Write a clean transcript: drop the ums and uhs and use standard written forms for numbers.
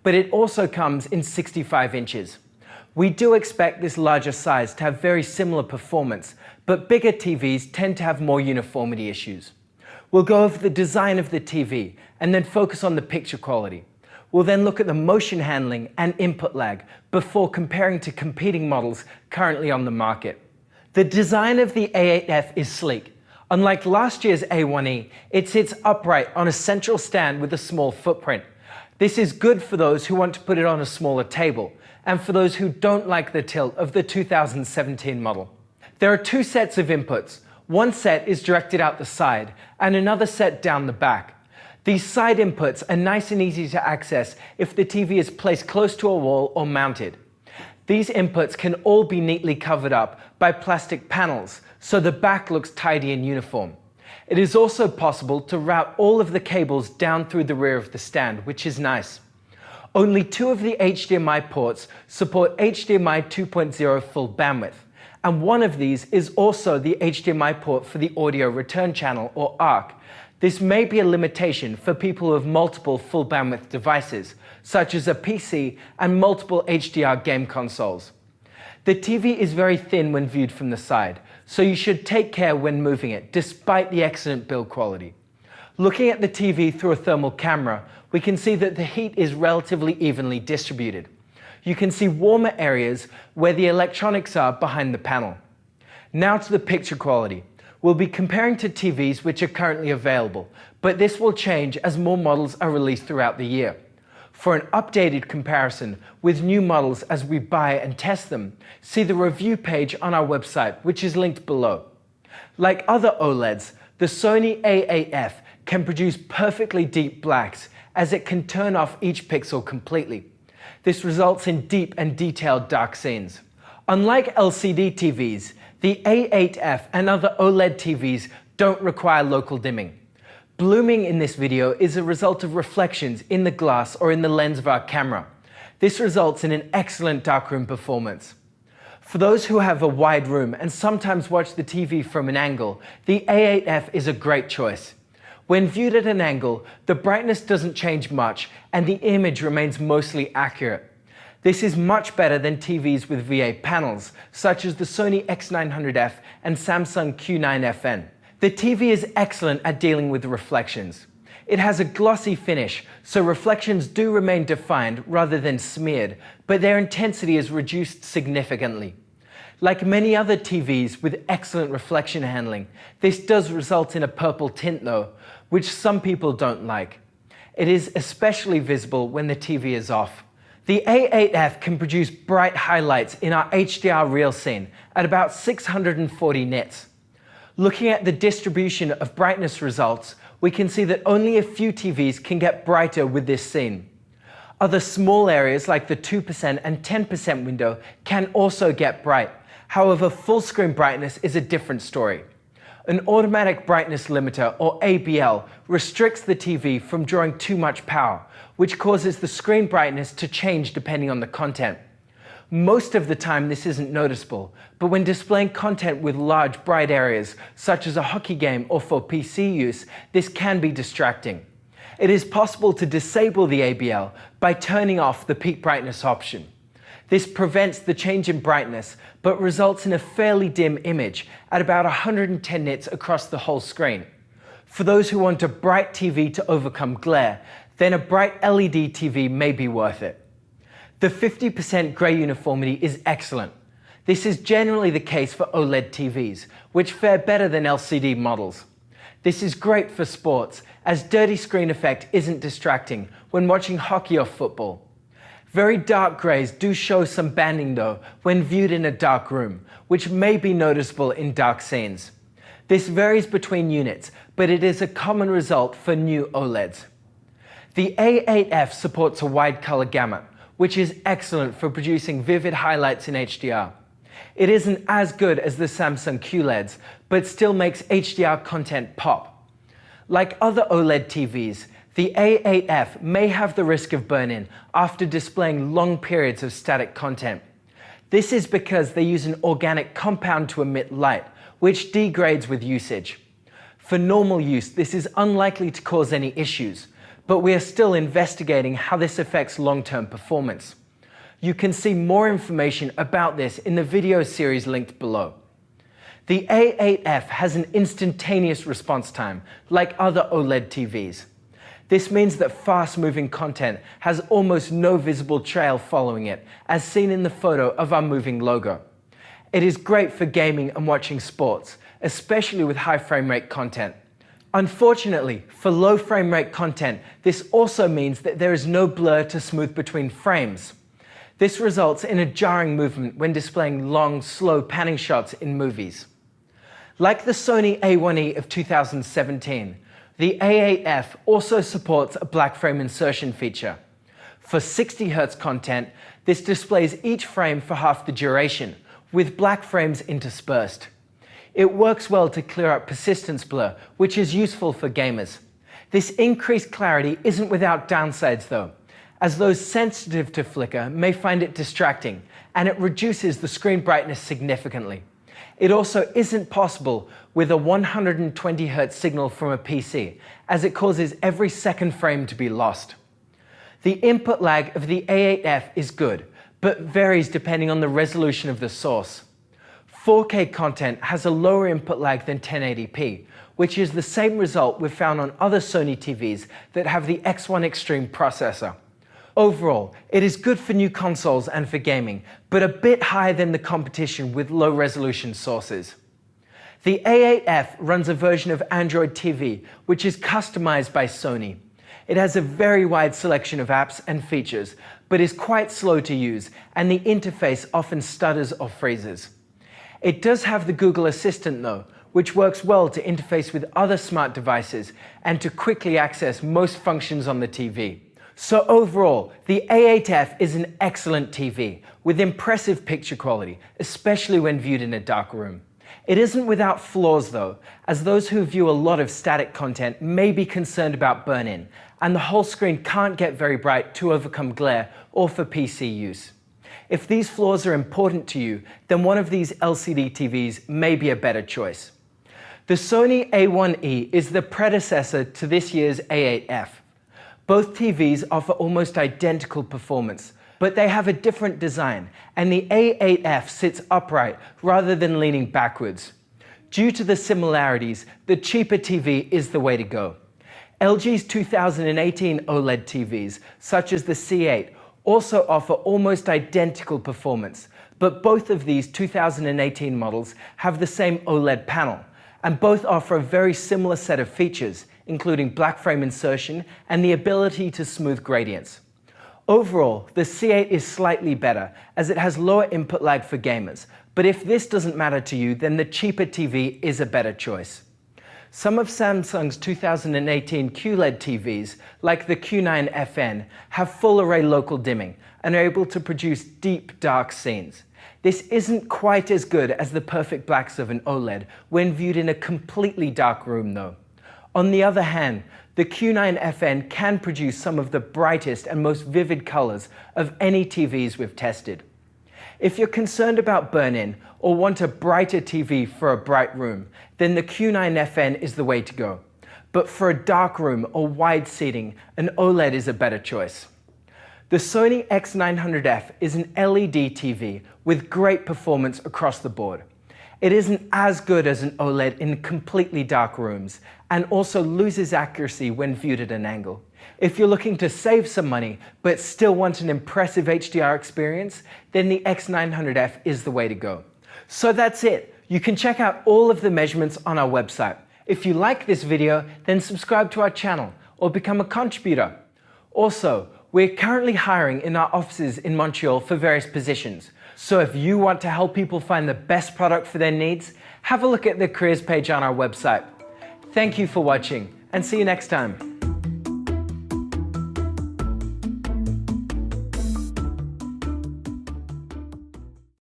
but it also comes in 65 inches. We do expect this larger size to have very similar performance, but bigger TVs tend to have more uniformity issues. We'll go over the design of the TV and then focus on the picture quality. We'll then look at the motion handling and input lag before comparing to competing models currently on the market. The design of the A8F is sleek. Unlike last year's A1E, it sits upright on a central stand with a small footprint. This is good for those who want to put it on a smaller table, and for those who don't like the tilt of the 2017 model. There are two sets of inputs. One set is directed out the side, and another set down the back. These side inputs are nice and easy to access if the TV is placed close to a wall or mounted. These inputs can all be neatly covered up by plastic panels, so the back looks tidy and uniform. It is also possible to route all of the cables down through the rear of the stand, which is nice. Only 2 of the HDMI ports support HDMI 2.0 full bandwidth, and one of these is also the HDMI port for the audio return channel, or ARC. This may be a limitation for people who have multiple full bandwidth devices, such as a PC and multiple HDR game consoles. The TV is very thin when viewed from the side, so you should take care when moving it, despite the excellent build quality. Looking at the TV through a thermal camera, we can see that the heat is relatively evenly distributed. You can see warmer areas where the electronics are behind the panel. Now to the picture quality. We'll be comparing to TVs which are currently available, but this will change as more models are released throughout the year. For an updated comparison with new models as we buy and test them, see the review page on our website, which is linked below. Like other OLEDs, the Sony A8F can produce perfectly deep blacks, as it can turn off each pixel completely. This results in deep and detailed dark scenes. Unlike LCD TVs, the A8F and other OLED TVs don't require local dimming. Blooming in this video is a result of reflections in the glass or in the lens of our camera. This results in an excellent darkroom performance. For those who have a wide room and sometimes watch the TV from an angle, the A8F is a great choice. When viewed at an angle, the brightness doesn't change much and the image remains mostly accurate. This is much better than TVs with VA panels, such as the Sony X900F and Samsung Q9FN. The TV is excellent at dealing with reflections. It has a glossy finish, so reflections do remain defined rather than smeared, but their intensity is reduced significantly. Like many other TVs with excellent reflection handling, this does result in a purple tint though, which some people don't like. It is especially visible when the TV is off. The A8F can produce bright highlights in our HDR reel scene at about 640 nits. Looking at the distribution of brightness results, we can see that only a few TVs can get brighter with this scene. Other small areas like the 2% and 10% window can also get bright. However, full screen brightness is a different story. An automatic brightness limiter, or ABL, restricts the TV from drawing too much power, which causes the screen brightness to change depending on the content. Most of the time this isn't noticeable, but when displaying content with large bright areas, such as a hockey game or for PC use, this can be distracting. It is possible to disable the ABL by turning off the peak brightness option. This prevents the change in brightness, but results in a fairly dim image at about 110 nits across the whole screen. For those who want a bright TV to overcome glare, then a bright LED TV may be worth it. The 50% gray uniformity is excellent. This is generally the case for OLED TVs, which fare better than LCD models. This is great for sports, as dirty screen effect isn't distracting when watching hockey or football. Very dark grays do show some banding though when viewed in a dark room, which may be noticeable in dark scenes. This varies between units, but it is a common result for new OLEDs. The A8F supports a wide color gamut, which is excellent for producing vivid highlights in HDR. It isn't as good as the Samsung QLEDs, but still makes HDR content pop. Like other OLED TVs, the A8F may have the risk of burn-in after displaying long periods of static content. This is because they use an organic compound to emit light, which degrades with usage. For normal use, this is unlikely to cause any issues, but we are still investigating how this affects long-term performance. You can see more information about this in the video series linked below. The A8F has an instantaneous response time, like other OLED TVs. This means that fast-moving content has almost no visible trail following it, as seen in the photo of our moving logo. It is great for gaming and watching sports, especially with high frame rate content. Unfortunately, for low frame rate content, this also means that there is no blur to smooth between frames. This results in a jarring movement when displaying long, slow panning shots in movies. Like the Sony A1E of 2017, the A8F also supports a black frame insertion feature. For 60 Hz content, this displays each frame for half the duration, with black frames interspersed. It works well to clear up persistence blur, which is useful for gamers. This increased clarity isn't without downsides though, as those sensitive to flicker may find it distracting, and it reduces the screen brightness significantly. It also isn't possible with a 120 Hz signal from a PC, as it causes every second frame to be lost. The input lag of the A8F is good, but varies depending on the resolution of the source. 4K content has a lower input lag than 1080p, which is the same result we've found on other Sony TVs that have the X1 Extreme processor. Overall, it is good for new consoles and for gaming, but a bit higher than the competition with low-resolution sources. The A8F runs a version of Android TV, which is customized by Sony. It has a very wide selection of apps and features, but is quite slow to use, and the interface often stutters or freezes. It does have the Google Assistant though, which works well to interface with other smart devices and to quickly access most functions on the TV. So overall, the A8F is an excellent TV with impressive picture quality, especially when viewed in a dark room. It isn't without flaws though, as those who view a lot of static content may be concerned about burn-in, and the whole screen can't get very bright to overcome glare or for PC use. If these flaws are important to you, then one of these LCD TVs may be a better choice. The Sony A1E is the predecessor to this year's A8F. Both TVs offer almost identical performance, but they have a different design, and the A8F sits upright rather than leaning backwards. Due to the similarities, the cheaper TV is the way to go. LG's 2018 OLED TVs, such as the C8, also offer almost identical performance, but both of these 2018 models have the same OLED panel, and both offer a very similar set of features, including black frame insertion and the ability to smooth gradients. Overall, the C8 is slightly better, as it has lower input lag for gamers, but if this doesn't matter to you, then the cheaper TV is a better choice. Some of Samsung's 2018 QLED TVs, like the Q9FN, have full array local dimming and are able to produce deep, dark scenes. This isn't quite as good as the perfect blacks of an OLED when viewed in a completely dark room though. On the other hand, the Q9FN can produce some of the brightest and most vivid colors of any TVs we've tested. If you're concerned about burn-in or want a brighter TV for a bright room, then the Q9FN is the way to go. But for a dark room or wide seating, an OLED is a better choice. The Sony X900F is an LED TV with great performance across the board. It isn't as good as an OLED in completely dark rooms, and also loses accuracy when viewed at an angle. If you're looking to save some money, but still want an impressive HDR experience, then the X900F is the way to go. So that's it. You can check out all of the measurements on our website. If you like this video, then subscribe to our channel or become a contributor. Also, we're currently hiring in our offices in Montreal for various positions. So if you want to help people find the best product for their needs, have a look at the careers page on our website. Thank you for watching, and see you next time.